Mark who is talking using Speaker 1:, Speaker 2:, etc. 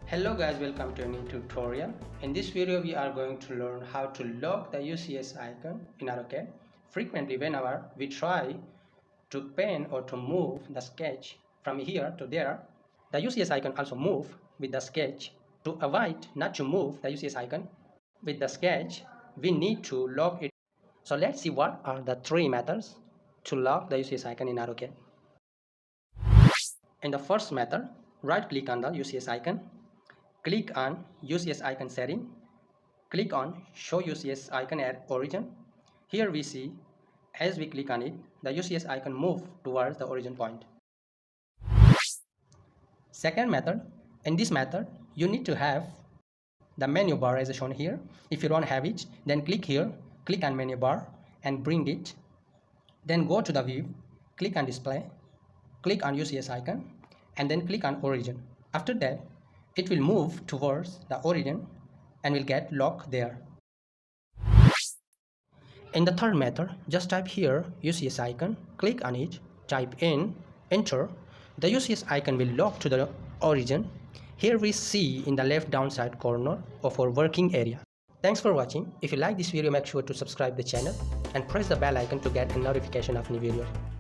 Speaker 1: Hello guys, welcome to a new tutorial. In this video we are going to learn how to lock the UCS icon in AutoCAD. Frequently whenever we try to pen or to move the sketch from here to there, the UCS icon also move with the sketch. To avoid not to move the UCS icon with the sketch, we need to lock it. So let's see what are the three methods to lock the UCS icon in AutoCAD. In the first method, right click on the UCS icon. Click on UCS icon setting. Click on show UCS icon at origin. Here we see as we click on it, the UCS icon move towards the origin point. Second method, in this method you need to have the menu bar as shown here. If you don't have it, then click here, click on menu bar and bring it. Then go to the view, click on display, click on UCS icon and then click on origin. After that, it will move towards the origin and will get locked there. In the third method, just type here UCS icon, click on it, type in, enter. The UCS icon will lock to the origin. Here we see in the left downside corner of our working area. Thanks for watching. If you like this video, make sure to subscribe the channel and press the bell icon to get a notification of new videos.